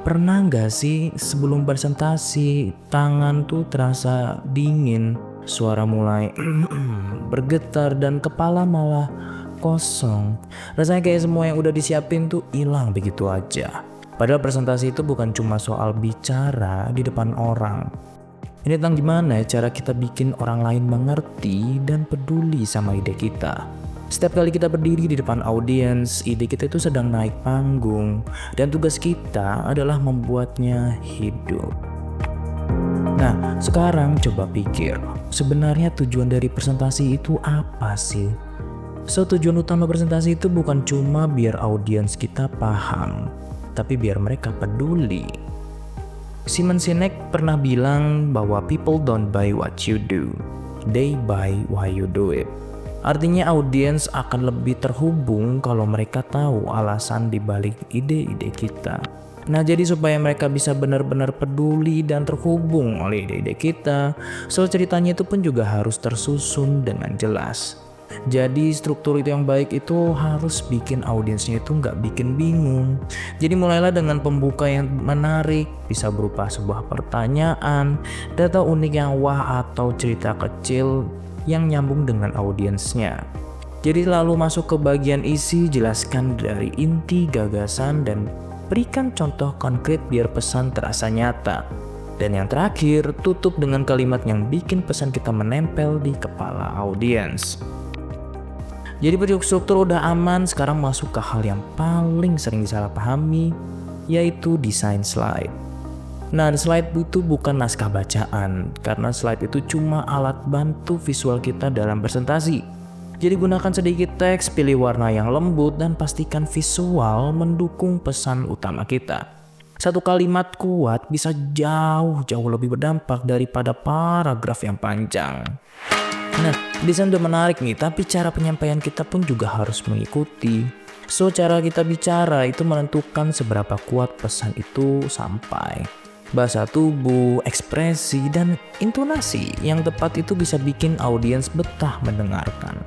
Pernah nggak sih sebelum presentasi tangan tuh terasa dingin, suara mulai bergetar dan kepala malah kosong. Rasanya kayak semua yang udah disiapin tuh hilang begitu aja. Padahal presentasi itu bukan cuma soal bicara di depan orang. Ini tentang gimana cara kita bikin orang lain mengerti dan peduli sama ide kita. Setiap kali kita berdiri di depan audiens, ide kita itu sedang naik panggung, dan tugas kita adalah membuatnya hidup. Nah, sekarang coba pikir, sebenarnya tujuan dari presentasi itu apa sih? Tujuan utama presentasi itu bukan cuma biar audiens kita paham, tapi biar mereka peduli. Simon Sinek pernah bilang bahwa people don't buy what you do, they buy why you do it. Artinya audiens akan lebih terhubung kalau mereka tahu alasan dibalik ide-ide kita. Nah, jadi supaya mereka bisa benar-benar peduli dan terhubung oleh ide-ide kita, ceritanya itu pun juga harus tersusun dengan jelas. Jadi struktur itu yang baik itu harus bikin audiensnya itu nggak bikin bingung. Jadi mulailah dengan pembuka yang menarik, bisa berupa sebuah pertanyaan, data unik yang wah atau cerita kecil yang nyambung dengan audiensnya. Jadi lalu masuk ke bagian isi, jelaskan dari inti gagasan dan berikan contoh konkret biar pesan terasa nyata. Dan yang terakhir, tutup dengan kalimat yang bikin pesan kita menempel di kepala audiens. Jadi struktur udah aman, sekarang masuk ke hal yang paling sering disalahpahami, yaitu desain slide. Nah, slide itu bukan naskah bacaan, karena slide itu cuma alat bantu visual kita dalam presentasi. Jadi gunakan sedikit teks, pilih warna yang lembut, dan pastikan visual mendukung pesan utama kita. Satu kalimat kuat bisa jauh lebih berdampak daripada paragraf yang panjang. Nah, desain udah menarik nih, tapi cara penyampaian kita pun juga harus mengikuti. Cara kita bicara itu menentukan seberapa kuat pesan itu sampai. Bahasa tubuh, ekspresi, dan intonasi yang tepat itu bisa bikin audiens betah mendengarkan.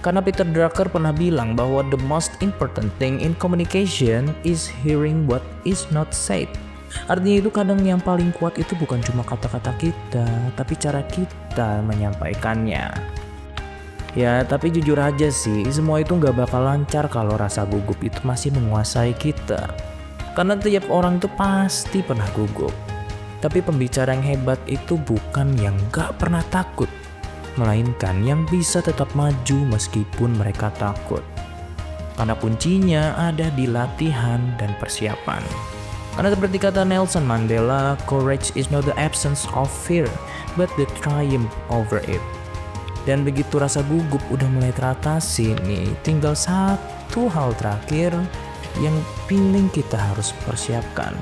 Karena Peter Drucker pernah bilang bahwa the most important thing in communication is hearing what is not said. Artinya itu kadang yang paling kuat itu bukan cuma kata-kata kita, tapi cara kita menyampaikannya. Ya, tapi jujur aja sih, semua itu gak bakal lancar kalau rasa gugup itu masih menguasai kita. Karena tiap orang itu pasti pernah gugup. Tapi pembicara yang hebat itu bukan yang gak pernah takut, melainkan yang bisa tetap maju meskipun mereka takut. Karena kuncinya ada di latihan dan persiapan. Karena seperti kata Nelson Mandela, courage is not the absence of fear, but the triumph over it. Dan begitu rasa gugup udah mulai teratasi nih, tinggal satu hal terakhir yang paling kita harus persiapkan.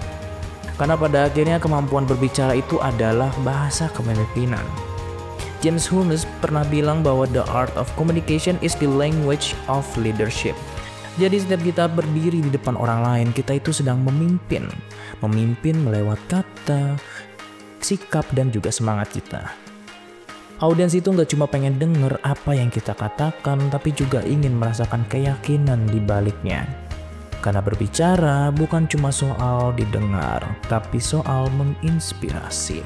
Karena pada akhirnya kemampuan berbicara itu adalah bahasa kepemimpinan. James Holmes pernah bilang bahwa the art of communication is the language of leadership. Jadi setiap kita berdiri di depan orang lain, kita itu sedang memimpin. Memimpin melewat kata, sikap, dan juga semangat kita. Audiens itu gak cuma pengen denger apa yang kita katakan, tapi juga ingin merasakan keyakinan di baliknya. Karena berbicara bukan cuma soal didengar, tapi soal menginspirasi.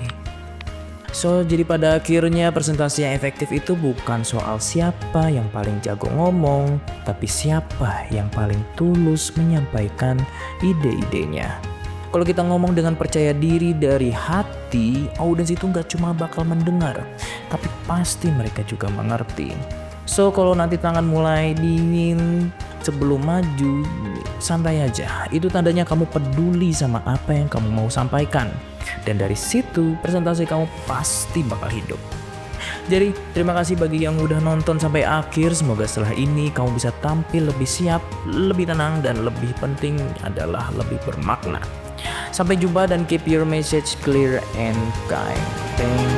Jadi pada akhirnya presentasi yang efektif itu bukan soal siapa yang paling jago ngomong, tapi siapa yang paling tulus menyampaikan ide-idenya. Kalau kita ngomong dengan percaya diri dari hati, audiens itu gak cuma bakal mendengar, tapi pasti mereka juga mengerti. Kalau nanti tangan mulai dingin sebelum maju, santai aja. Itu tandanya kamu peduli sama apa yang kamu mau sampaikan. Dan dari situ presentasi kamu pasti bakal hidup. Jadi terima kasih bagi yang udah nonton sampai akhir. Semoga setelah ini kamu bisa tampil lebih siap, lebih tenang, dan lebih penting adalah lebih bermakna. Sampai jumpa dan keep your message clear and kind. Thank you.